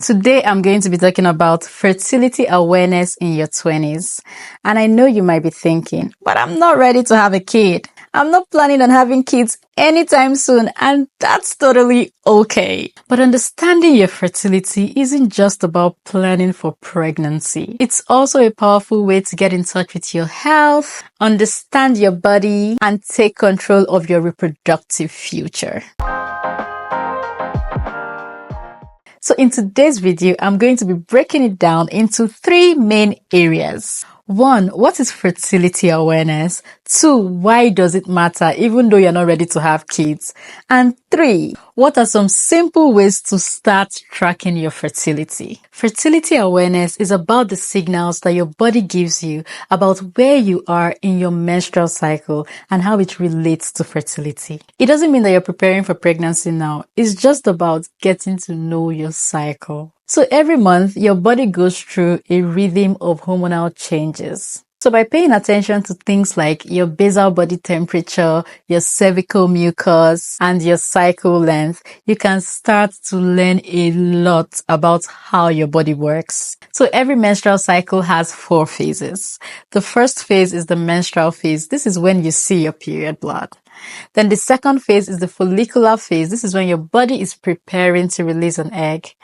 Today, I'm going to be talking about fertility awareness in your 20s. And I know you might be thinking, but I'm not ready to have a kid. I'm not planning on having kids anytime soon, and that's totally okay. But understanding your fertility isn't just about planning for pregnancy. It's also a powerful way to get in touch with your health, understand your body, and take control of your reproductive future. So in today's video, I'm going to be breaking it down into 3 main areas. 1, what is fertility awareness? 2, why does it matter even though you're not ready to have kids? And 3, what are some simple ways to start tracking your fertility? Fertility awareness is about the signals that your body gives you about where you are in your menstrual cycle and how it relates to fertility. It doesn't mean that you're preparing for pregnancy now. It's just about getting to know your cycle. So every month, your body goes through a rhythm of hormonal changes. So by paying attention to things like your basal body temperature, your cervical mucus, and your cycle length, you can start to learn a lot about how your body works. So every menstrual cycle has 4 phases. The first phase is the menstrual phase. This is when you see your period blood. Then the second phase is the follicular phase. This is when your body is preparing to release an egg.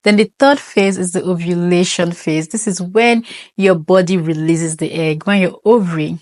Then the third phase is the ovulation phase. This is when your body releases the egg, when your ovary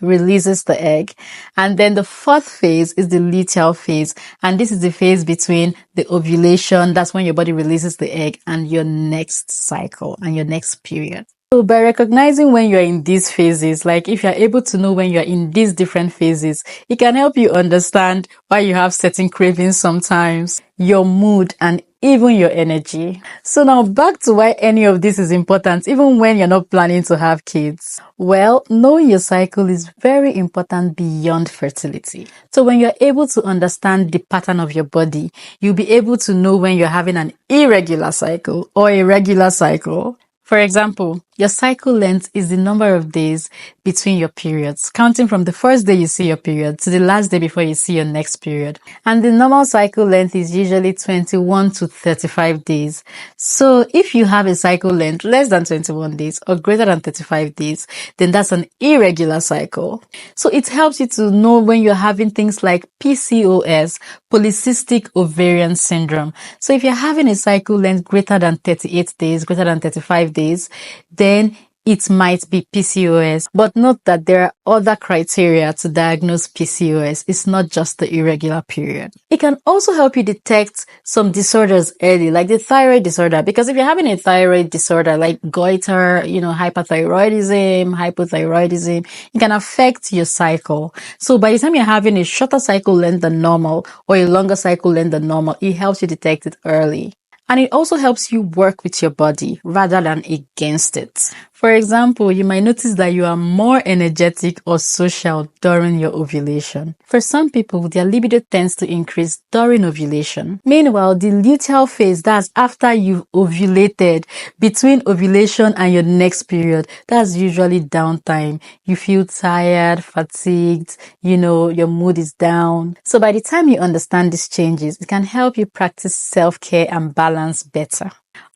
releases the egg. And then the fourth phase is the luteal phase. And this is the phase between the ovulation, that's when your body releases the egg, and your next cycle and your next period. So by recognizing when you're in these phases, like if you're able to know when you're in these different phases, it can help you understand why you have certain cravings sometimes, your mood, and even your energy. So now back to why any of this is important, even when you're not planning to have kids. Well, knowing your cycle is very important beyond fertility. So when you're able to understand the pattern of your body, you'll be able to know when you're having an irregular cycle or a regular cycle. For example, your cycle length is the number of days between your periods, counting from the first day you see your period to the last day before you see your next period. And the normal cycle length is usually 21 to 35 days. So if you have a cycle length less than 21 days or greater than 35 days, then that's an irregular cycle. So it helps you to know when you're having things like PCOS, polycystic ovarian syndrome. So if you're having a cycle length greater than 38 days, greater than 35 days, then it might be PCOS. But note that there are other criteria to diagnose PCOS. It's not just the irregular period. It can also help you detect some disorders early, like the thyroid disorder. Because if you're having a thyroid disorder like goiter, hyperthyroidism, hypothyroidism, it can affect your cycle. So by the time you're having a shorter cycle length than normal or a longer cycle length than normal, it helps you detect it early. And it also helps you work with your body rather than against it. For example, you might notice that you are more energetic or social during your ovulation. For some people, their libido tends to increase during ovulation. Meanwhile, the luteal phase, that's after you've ovulated, between ovulation and your next period, that's usually downtime. You feel tired, fatigued, your mood is down. So by the time you understand these changes, it can help you practice self-care and balance better.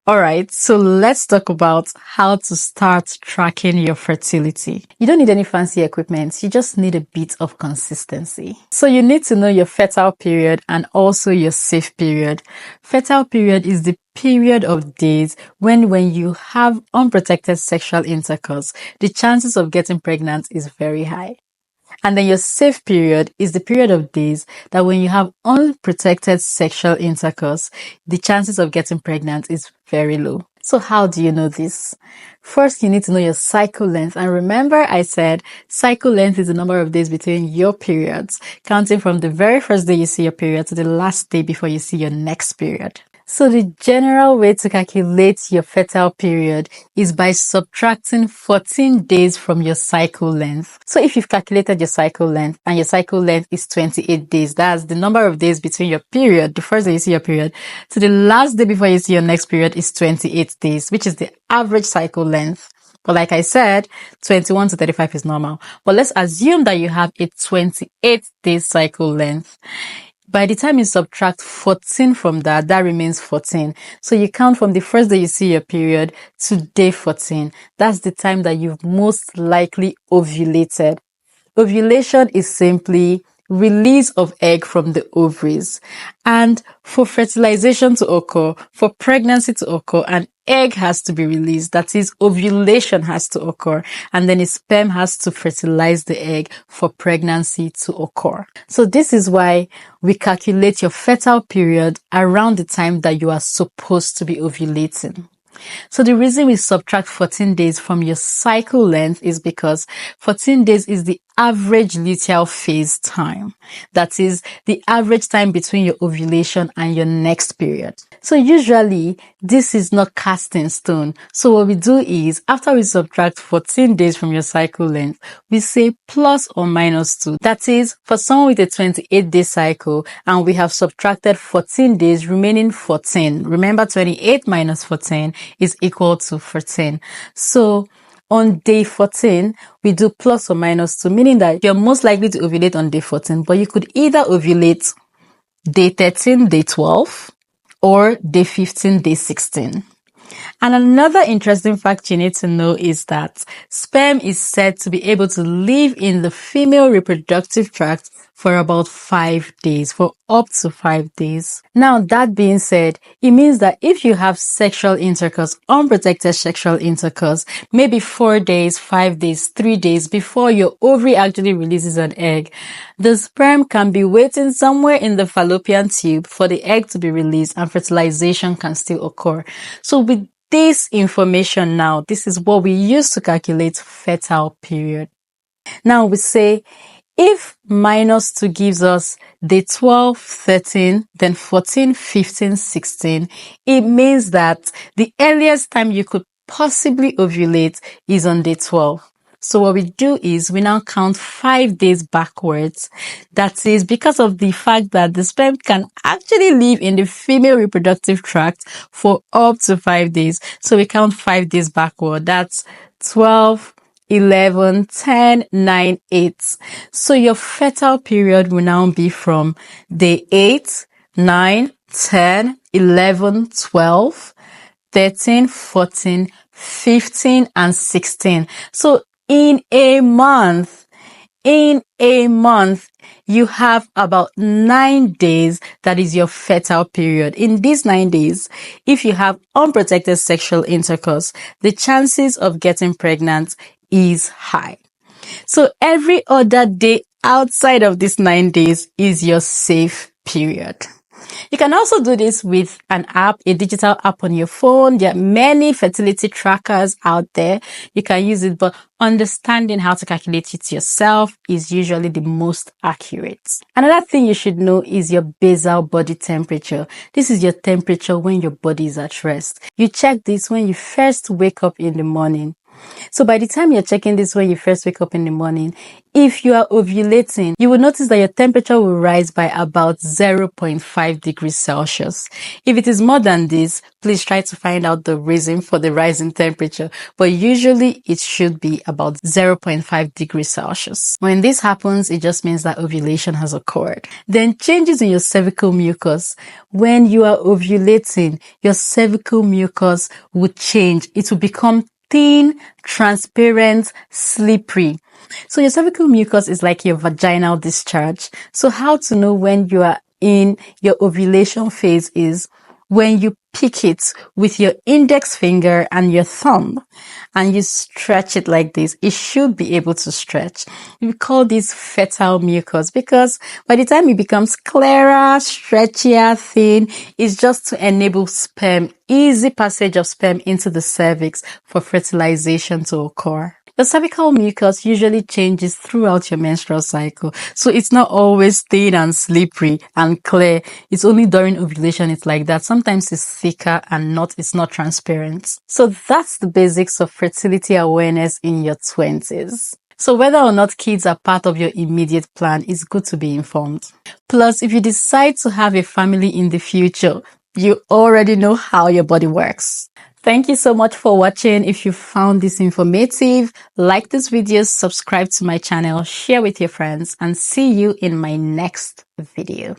Alright, so let's talk about how to start tracking your fertility. You don't need any fancy equipment, you just need a bit of consistency. So you need to know your fertile period and also your safe period. Fertile period is the period of days when you have unprotected sexual intercourse, the chances of getting pregnant is very high. And then your safe period is the period of days that when you have unprotected sexual intercourse, the chances of getting pregnant is very low. So how do you know this? First, you need to know your cycle length. And remember I said cycle length is the number of days between your periods, counting from the very first day you see your period to the last day before you see your next period. So the general way to calculate your fertile period is by subtracting 14 days from your cycle length. So if you've calculated your cycle length and your cycle length is 28 days, that's the number of days between your period, the first day you see your period, to the last day before you see your next period is 28 days, which is the average cycle length. But like I said, 21 to 35 is normal. But let's assume that you have a 28-day cycle length. By the time you subtract 14 from that, that remains 14. So you count from the first day you see your period to day 14. That's the time that you've most likely ovulated. Ovulation is simply release of egg from the ovaries. And for fertilization to occur, for pregnancy to occur, an egg has to be released. That is, ovulation has to occur. And then a sperm has to fertilize the egg for pregnancy to occur. So this is why we calculate your fertile period around the time that you are supposed to be ovulating. So the reason we subtract 14 days from your cycle length is because 14 days is the average luteal phase time. That is the average time between your ovulation and your next period. So usually this is not cast in stone. So what we do is after we subtract 14 days from your cycle length, we say plus or minus 2. That is for someone with a 28-day cycle and we have subtracted 14 days, remaining 14. Remember 28 minus 14 is equal to 14. So on day 14, we do plus or minus 2, meaning that you're most likely to ovulate on day 14, but you could either ovulate day 13, day 12, or day 15, day 16. And another interesting fact you need to know is that sperm is said to be able to live in the female reproductive tract for about 5 days, for up to 5 days. Now, that being said, it means that if you have sexual intercourse, unprotected sexual intercourse, maybe 4 days, 5 days, 3 days before your ovary actually releases an egg, the sperm can be waiting somewhere in the fallopian tube for the egg to be released and fertilization can still occur. So with this information now, this is what we use to calculate fertile period. Now we say if minus 2 gives us day 12, 13, then 14, 15, 16, it means that the earliest time you could possibly ovulate is on day 12. So what we do is we now count 5 days backwards. That is because of the fact that the sperm can actually live in the female reproductive tract for up to 5 days. So we count 5 days backward. That's 12, 11, 10, 9, 8. So your fertile period will now be from day 8, 9, 10, 11, 12, 13, 14, 15, and 16. So in a month, you have about 9 days that is your fertile period. In these 9 days, if you have unprotected sexual intercourse, the chances of getting pregnant is high. So every other day outside of these 9 days is your safe period. You can also do this with an app, a digital app on your phone. There are many fertility trackers out there. You can use it, but understanding how to calculate it yourself is usually the most accurate. Another thing you should know is your basal body temperature. This is your temperature when your body is at rest. You check this when you first wake up in the morning. So by the time you're checking this when you first wake up in the morning, if you are ovulating, you will notice that your temperature will rise by about 0.5 degrees Celsius. If it is more than this, please try to find out the reason for the rise in temperature. But usually it should be about 0.5 degrees Celsius. When this happens, it just means that ovulation has occurred. Then changes in your cervical mucus. When you are ovulating, your cervical mucus will change. It will become thin, transparent, slippery. So your cervical mucus is like your vaginal discharge. So how to know when you are in your ovulation phase is when you pick it with your index finger and your thumb and you stretch it like this. It should be able to stretch. We call this fertile mucus because by the time it becomes clearer, stretchier, thin, it's just to enable sperm, easy passage of sperm into the cervix for fertilization to occur. The cervical mucus usually changes throughout your menstrual cycle, so it's not always thin and slippery and clear. It's only during ovulation it's like that. Sometimes it's thicker and it's not transparent. So that's the basics of fertility awareness in your 20s. So whether or not kids are part of your immediate plan, it's good to be informed. Plus, if you decide to have a family in the future, you already know how your body works. Thank you so much for watching. If you found this informative, like this video, subscribe to my channel, share with your friends, and see you in my next video.